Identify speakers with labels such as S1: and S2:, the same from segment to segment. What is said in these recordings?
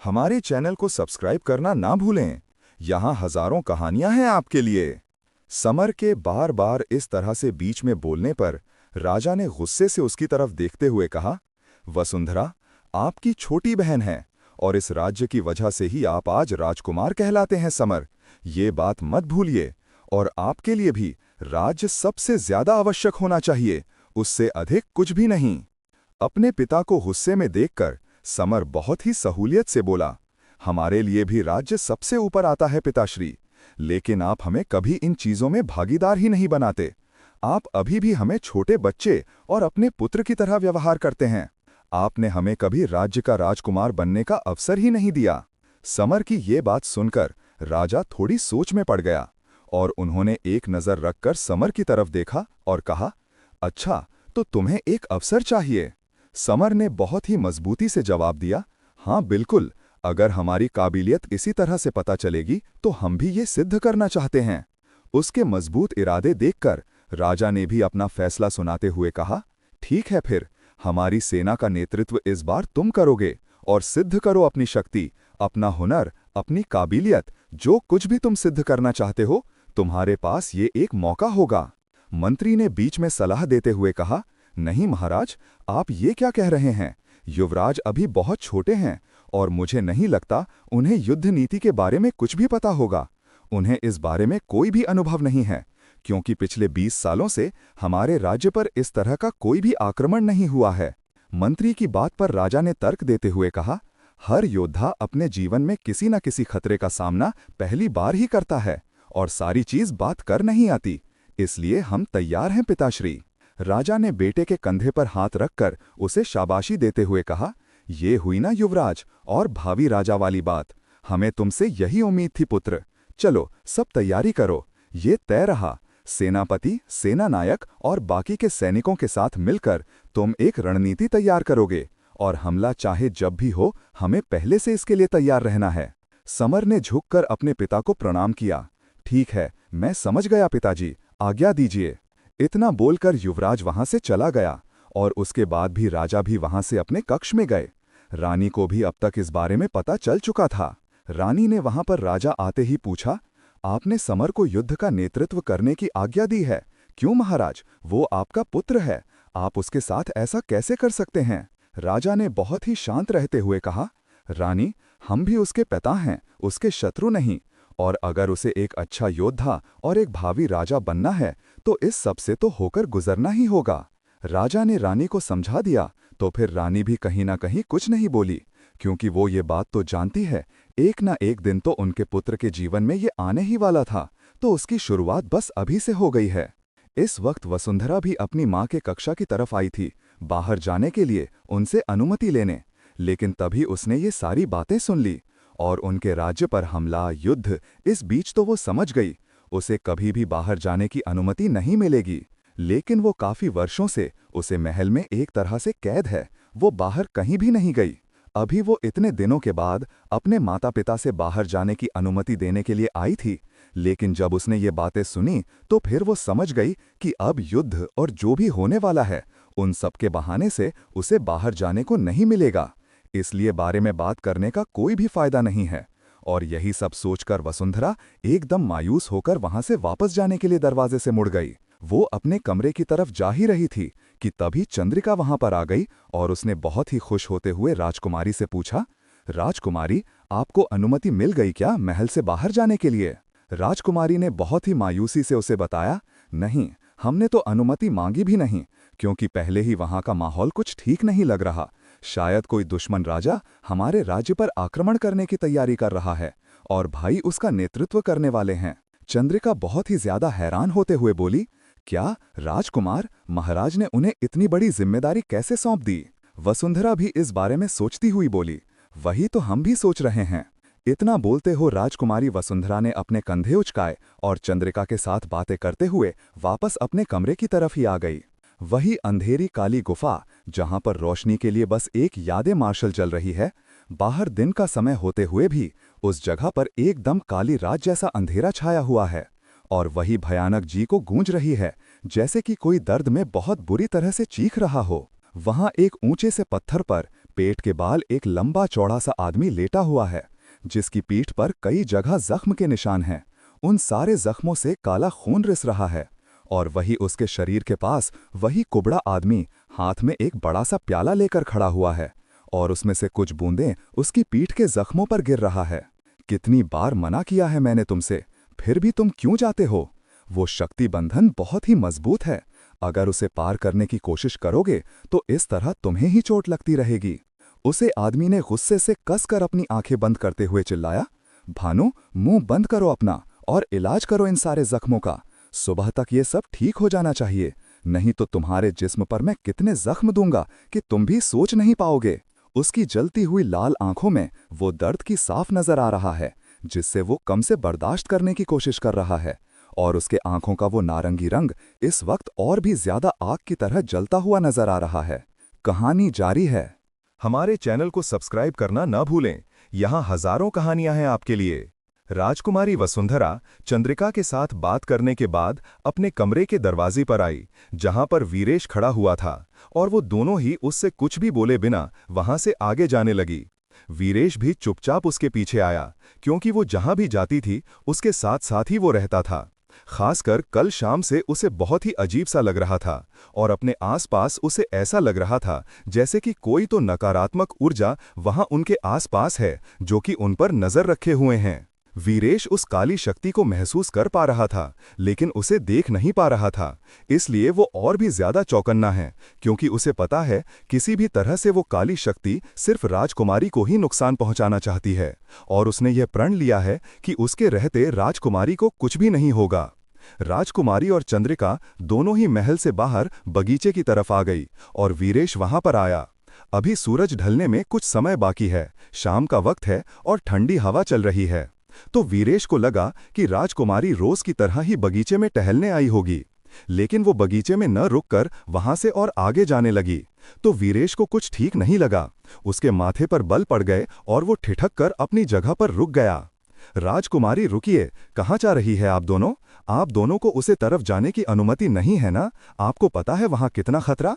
S1: हमारे चैनल को सब्सक्राइब करना ना भूलें। यहाँ हजारों कहानियां हैं आपके लिए। समर के बार बार इस तरह से बीच में बोलने पर राजा ने गुस्से से उसकी तरफ देखते हुए कहा, वसुंधरा, आपकी छोटी बहन है और इस राज्य की वजह से ही आप आज राजकुमार कहलाते हैं। समर, ये बात मत भूलिए। और आपके लिए भी राज्य सबसे ज्यादा आवश्यक होना चाहिए, उससे अधिक कुछ भी नहीं। अपने पिता को गुस्से में देखकर समर बहुत ही सहूलियत से बोला, हमारे लिए भी राज्य सबसे ऊपर आता है पिताश्री, लेकिन आप हमें कभी इन चीजों में भागीदार ही नहीं बनाते। आप अभी भी हमें छोटे बच्चे और अपने पुत्र की तरह व्यवहार करते हैं। आपने हमें कभी राज्य का राजकुमार बनने का अवसर ही नहीं दिया। समर की ये बात सुनकर राजा थोड़ी सोच में पड़ गया और उन्होंने एक नजर रखकर समर की तरफ देखा और कहा, अच्छा, तो तुम्हें एक अवसर चाहिए। समर ने बहुत ही मजबूती से जवाब दिया, हाँ बिल्कुल, अगर हमारी काबिलियत इसी तरह से पता चलेगी तो हम भी ये सिद्ध करना चाहते हैं। उसके मजबूत इरादे देखकर राजा ने भी अपना फैसला सुनाते हुए कहा, ठीक है फिर, हमारी सेना का नेतृत्व इस बार तुम करोगे और सिद्ध करो अपनी शक्ति, अपना हुनर, अपनी काबिलियत, जो कुछ भी तुम सिद्ध करना चाहते हो, तुम्हारे पास ये एक मौका होगा। मंत्री ने बीच में सलाह देते हुए कहा, नहीं महाराज, आप ये क्या कह रहे हैं? युवराज अभी बहुत छोटे हैं और मुझे नहीं लगता उन्हें युद्ध नीति के बारे में कुछ भी पता होगा। उन्हें इस बारे में कोई भी अनुभव नहीं है, क्योंकि पिछले 20 सालों से हमारे राज्य पर इस तरह का कोई भी आक्रमण नहीं हुआ है। मंत्री की बात पर राजा ने तर्क देते हुए कहा, हर योद्धा अपने जीवन में किसी न किसी खतरे का सामना पहली बार ही करता है और सारी चीज बात कर नहीं आती, इसलिए हम तैयार हैं पिताश्री। राजा ने बेटे के कंधे पर हाथ रखकर उसे शाबाशी देते हुए कहा, ये हुई ना युवराज और भावी राजा वाली बात, हमें तुमसे यही उम्मीद थी पुत्र। चलो सब तैयारी करो। ये तय रहा, सेनापति, सेना नायक और बाकी के सैनिकों के साथ मिलकर तुम एक रणनीति तैयार करोगे और हमला चाहे जब भी हो, हमें पहले से इसके लिए तैयार रहना है। समर ने झुककर अपने पिता को प्रणाम किया। ठीक है, मैं समझ गया पिताजी, आज्ञा दीजिए। इतना बोलकर युवराज वहां से चला गया और उसके बाद भी राजा भी वहां से अपने कक्ष में गए। रानी को भी अब तक इस बारे में पता चल चुका था। रानी ने वहां पर राजा आते ही पूछा, आपने समर को युद्ध का नेतृत्व करने की आज्ञा दी है? क्यों महाराज, वो आपका पुत्र है, आप उसके साथ ऐसा कैसे कर सकते हैं? राजा ने बहुत ही शांत रहते हुए कहा, रानी, हम भी उसके पिता हैं, उसके शत्रु नहीं, और अगर उसे एक अच्छा योद्धा और एक भावी राजा बनना है तो इस सब से तो होकर गुजरना ही होगा। राजा ने रानी को समझा दिया तो फिर रानी भी कहीं ना कहीं कुछ नहीं बोली, क्योंकि वो ये बात तो जानती है, एक ना एक दिन तो उनके पुत्र के जीवन में ये आने ही वाला था, तो उसकी शुरुआत बस अभी से हो गई है। इस वक्त वसुंधरा भी अपनी माँ के कक्षा की तरफ आई थी, बाहर जाने के लिए उनसे अनुमति लेने, लेकिन तभी उसने ये सारी बातें सुन ली और उनके राज्य पर हमला, युद्ध, इस बीच तो वो समझ गई उसे कभी भी बाहर जाने की अनुमति नहीं मिलेगी। लेकिन वो काफी वर्षों से उसे महल में एक तरह से कैद है, वो बाहर कहीं भी नहीं गई। अभी वो इतने दिनों के बाद अपने माता पिता से बाहर जाने की अनुमति देने के लिए आई थी, लेकिन जब उसने ये बातें सुनी तो फिर वो समझ गई कि अब युद्ध और जो भी होने वाला है, उन सब के बहाने से उसे बाहर जाने को नहीं मिलेगा, इसलिए बारे में बात करने का कोई भी फायदा नहीं है। और यही सब सोचकर वसुंधरा एकदम मायूस होकर वहां से वापस जाने के लिए दरवाजे से मुड़ गई। वो अपने कमरे की तरफ जा ही रही थी कि तभी चंद्रिका वहां पर आ गई और उसने बहुत ही खुश होते हुए राजकुमारी से पूछा, राजकुमारी, आपको अनुमति मिल गई क्या महल से बाहर जाने के लिए? राजकुमारी ने बहुत ही मायूसी से उसे बताया, नहीं, हमने तो अनुमति मांगी भी नहीं, क्योंकि पहले ही वहां का माहौल कुछ ठीक नहीं लग रहा। शायद कोई दुश्मन राजा हमारे राज्य पर आक्रमण करने की तैयारी कर रहा है और भाई उसका नेतृत्व करने वाले हैं। चंद्रिका बहुत ही ज्यादा हैरान होते हुए बोली, क्या राजकुमार, महाराज ने उन्हें इतनी बड़ी जिम्मेदारी कैसे सौंप दी? वसुंधरा भी इस बारे में सोचती हुई बोली, वही तो हम भी सोच रहे हैं। इतना बोलते हो राजकुमारी वसुंधरा ने अपने कंधे उचकाए और चंद्रिका के साथ बातें करते हुए वापस अपने कमरे की तरफ ही आ गई। वही अंधेरी काली गुफा, जहां पर रोशनी के लिए बस एक यादें मार्शल जल रही है। बाहर दिन का समय होते हुए भी उस जगह पर एकदम काली रात जैसा अंधेरा छाया हुआ है और वही भयानक जी को गूंज रही है, जैसे कि कोई दर्द में बहुत बुरी तरह से चीख रहा हो। वहां एक ऊंचे से पत्थर पर पेट के बाल एक लंबा चौड़ा सा आदमी लेटा हुआ है, जिसकी पीठ पर कई जगह जख्म के निशान हैं। उन सारे जख्मों से काला खून रिस रहा है। और वही उसके शरीर के पास वही कुबड़ा आदमी हाथ में एक बड़ा सा प्याला लेकर खड़ा हुआ है, और उसमें से कुछ बूंदें उसकी पीठ के जख्मों पर गिर रहा है। कितनी बार मना किया है मैंने तुमसे, फिर भी तुम क्यों जाते हो? वो शक्ति बंधन बहुत ही मजबूत है। अगर उसे पार करने की कोशिश करोगे तो इस तरह तुम्हें ही चोट लगती रहेगी। उसे आदमी ने गुस्से से कसकर अपनी आंखें बंद करते हुए चिल्लाया, भानु, मुंह बंद करो अपना और इलाज करो इन सारे जख्मों का। सुबह तक ये सब ठीक हो जाना चाहिए, नहीं तो तुम्हारे जिस्म पर मैं कितने जख्म दूंगा कि तुम भी सोच नहीं पाओगे। उसकी जलती हुई लाल आंखों में वो दर्द की साफ नजर आ रहा है, जिससे वो कम से बर्दाश्त करने की कोशिश कर रहा है। और उसके आंखों का वो नारंगी रंग इस वक्त और भी ज्यादा आग की तरह जलता हुआ नजर आ रहा है। कहानी जारी है। हमारे चैनल को सब्सक्राइब करना न भूलें, यहाँ हजारों कहानियां हैं आपके लिए। राजकुमारी वसुंधरा चंद्रिका के साथ बात करने के बाद अपने कमरे के दरवाजे पर आई, जहां पर वीरेश खड़ा हुआ था, और वो दोनों ही उससे कुछ भी बोले बिना वहां से आगे जाने लगी। वीरेश भी चुपचाप उसके पीछे आया, क्योंकि वो जहां भी जाती थी उसके साथ साथ ही वो रहता था। खासकर कल शाम से उसे बहुत ही अजीब सा लग रहा था, और अपने आसपास उसे ऐसा लग रहा था जैसे कि कोई तो नकारात्मक ऊर्जा वहां उनके आसपास है, जो कि उन पर नजर रखे हुए हैं। वीरेश उस काली शक्ति को महसूस कर पा रहा था, लेकिन उसे देख नहीं पा रहा था। इसलिए वो और भी ज्यादा चौकन्ना है, क्योंकि उसे पता है किसी भी तरह से वो काली शक्ति सिर्फ राजकुमारी को ही नुकसान पहुंचाना चाहती है, और उसने यह प्रण लिया है कि उसके रहते राजकुमारी को कुछ भी नहीं होगा। राजकुमारी और चंद्रिका दोनों ही महल से बाहर बगीचे की तरफ आ गई, और वीरेश वहां पर आया। अभी सूरज ढलने में कुछ समय बाकी है, शाम का वक्त है और ठंडी हवा चल रही है। तो वीरेश को लगा कि राजकुमारी रोज की तरह ही बगीचे में टहलने आई होगी, लेकिन वो बगीचे में न रुककर वहां से और आगे जाने लगी। तो वीरेश को कुछ ठीक नहीं लगा। उसके माथे पर बल पड़ गए और वो ठिठक कर अपनी जगह पर रुक गया। राजकुमारी, रुकिए, कहाँ जा रही है आप दोनों? आप दोनों को उसे तरफ जाने की अनुमति नहीं है ना? आपको पता है वहां कितना खतरा?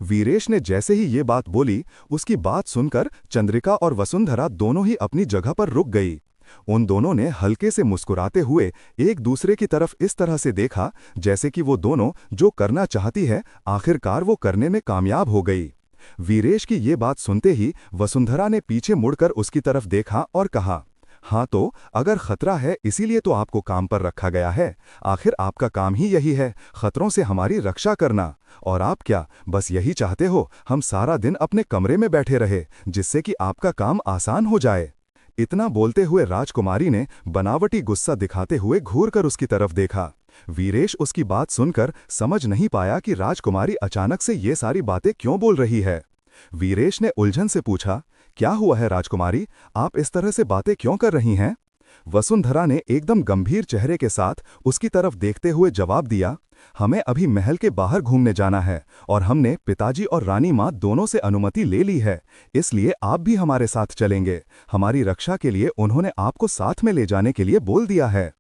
S1: वीरेश ने जैसे ही ये बात बोली, उसकी बात सुनकर चंद्रिका और वसुंधरा दोनों ही अपनी जगह पर रुक गई। उन दोनों ने हल्के से मुस्कुराते हुए एक दूसरे की तरफ इस तरह से देखा जैसे कि वो दोनों जो करना चाहती है आखिरकार वो करने में कामयाब हो गई। वीरेश की ये बात सुनते ही वसुंधरा ने पीछे मुड़कर उसकी तरफ देखा और कहा, हाँ तो अगर खतरा है इसीलिए तो आपको काम पर रखा गया है। आखिर आपका काम ही यही है, खतरों से हमारी रक्षा करना। और आप क्या बस यही चाहते हो हम सारा दिन अपने कमरे में बैठे रहे, जिससे कि आपका काम आसान हो जाए? इतना बोलते हुए राजकुमारी ने बनावटी गुस्सा दिखाते हुए घूरकर उसकी तरफ देखा। वीरेश उसकी बात सुनकर समझ नहीं पाया कि राजकुमारी अचानक से ये सारी बातें क्यों बोल रही है। वीरेश ने उलझन से पूछा, क्या हुआ है राजकुमारी, आप इस तरह से बातें क्यों कर रही हैं? वसुंधरा ने एकदम गंभीर चेहरे के साथ उसकी तरफ देखते हुए जवाब दिया, हमें अभी महल के बाहर घूमने जाना है और हमने पिताजी और रानी माँ दोनों से अनुमति ले ली है, इसलिए आप भी हमारे साथ चलेंगे। हमारी रक्षा के लिए उन्होंने आपको साथ में ले जाने के लिए बोल दिया है।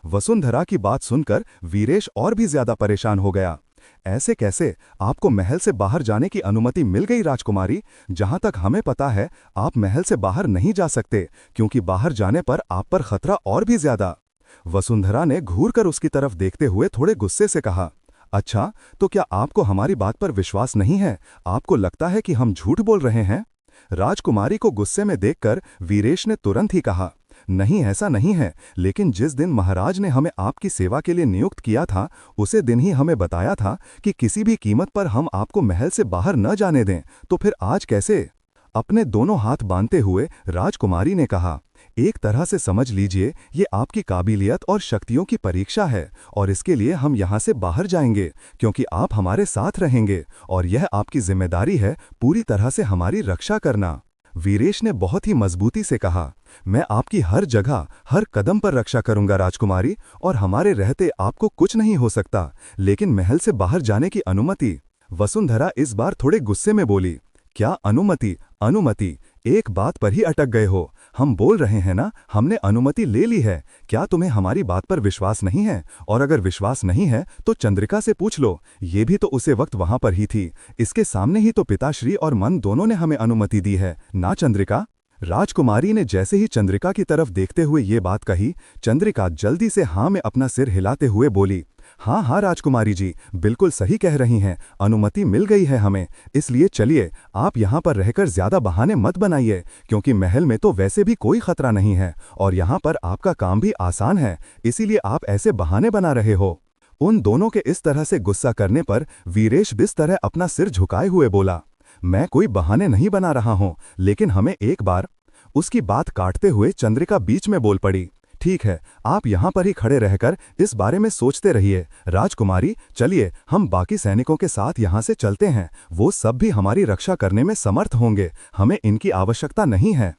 S1: वसुंधरा की बात सुनकर वीरेश और भी ज्यादा परेशान हो गया। ऐसे कैसे? आपको महल से बाहर जाने की अनुमति मिल गई राजकुमारी? जहां तक हमें पता है आप महल से बाहर नहीं जा सकते, क्योंकि बाहर जाने पर आप पर खतरा और भी ज्यादा। वसुंधरा ने घूरकर उसकी तरफ देखते हुए थोड़े गुस्से से कहा, अच्छा तो क्या आपको हमारी बात पर विश्वास नहीं है? आपको लगता है कि हम झूठ बोल रहे हैं? राजकुमारी को गुस्से में देखकर वीरेश ने तुरंत ही कहा, नहीं ऐसा नहीं है, लेकिन जिस दिन महाराज ने हमें आपकी सेवा के लिए नियुक्त किया था उसे दिन ही हमें बताया था कि किसी भी कीमत पर हम आपको महल से बाहर न जाने दें, तो फिर आज कैसे? अपने दोनों हाथ बांधते हुए राजकुमारी ने कहा, एक तरह से समझ लीजिए ये आपकी काबिलियत और शक्तियों की परीक्षा है, और इसके लिए हम यहाँ से बाहर जाएंगे क्योंकि आप हमारे साथ रहेंगे, और यह आपकी जिम्मेदारी है पूरी तरह से हमारी रक्षा करना। वीरेश ने बहुत ही मजबूती से कहा, मैं आपकी हर जगह हर कदम पर रक्षा करूंगा राजकुमारी, और हमारे रहते आपको कुछ नहीं हो सकता, लेकिन महल से बाहर जाने की अनुमति? वसुंधरा इस बार थोड़े गुस्से में बोली, क्या अनुमति? अनुमति
S2: एक बात पर ही अटक गए हो। हम बोल रहे हैं ना, हमने अनुमति ले ली है। क्या तुम्हें हमारी बात पर विश्वास नहीं है? और अगर विश्वास नहीं है तो चंद्रिका से पूछ लो, ये भी तो उसे वक्त वहां पर ही थी। इसके सामने ही तो पिताश्री और मन दोनों ने हमें अनुमति दी है ना चंद्रिका? राजकुमारी ने जैसे ही चंद्रिका की तरफ देखते हुए ये बात कही, चंद्रिका जल्दी से हाँ में अपना सिर हिलाते हुए बोली, हाँ हाँ राजकुमारी जी, बिल्कुल सही कह रही हैं, अनुमति मिल गई है हमें। इसलिए चलिए, आप यहाँ पर रहकर ज्यादा बहाने मत बनाइए, क्योंकि महल में तो वैसे भी कोई खतरा नहीं है और यहाँ पर आपका काम भी आसान है, इसीलिए आप ऐसे बहाने बना रहे हो। उन दोनों के इस तरह से गुस्सा करने पर वीरेश बिस तरह अपना सिर झुकाए हुए बोला, मैं कोई बहाने नहीं बना रहा हूं, लेकिन हमें एक बार। उसकी बात काटते हुए चंद्रिका बीच में बोल पड़ी, ठीक है, आप यहां पर ही खड़े रहकर इस बारे में सोचते रहिए। राजकुमारी, चलिए हम बाकी सैनिकों के साथ यहां से चलते हैं, वो सब भी हमारी रक्षा करने में समर्थ होंगे, हमें इनकी आवश्यकता नहीं है।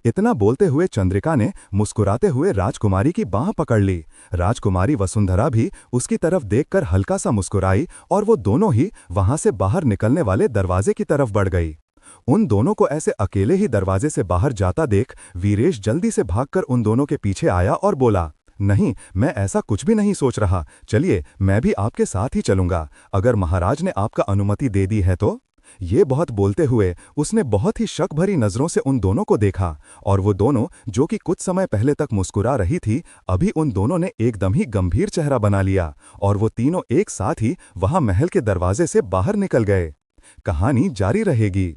S2: इतना बोलते हुए चंद्रिका ने मुस्कुराते हुए राजकुमारी की बांह पकड़ ली। राजकुमारी वसुंधरा भी उसकी तरफ देखकर हल्का सा मुस्कुराई और वो दोनों ही वहां से बाहर निकलने वाले दरवाजे की तरफ बढ़ गई। उन दोनों को ऐसे अकेले ही दरवाजे से बाहर जाता देख वीरेश जल्दी से भागकर उन दोनों के पीछे आया और बोला, नहीं, मैं ऐसा कुछ भी नहीं सोच रहा, चलिए मैं भी आपके साथ ही चलूंगा, अगर महाराज ने आपका अनुमति दे दी है तो। ये बहुत बोलते हुए उसने बहुत ही शक भरी नजरों से उन दोनों को देखा और वो दोनों, जो कि कुछ समय पहले तक मुस्कुरा रही थी, अभी उन दोनों ने एकदम ही गंभीर चेहरा बना लिया और वो तीनों एक साथ ही वहां महल के दरवाजे से बाहर निकल गए। कहानी जारी रहेगी।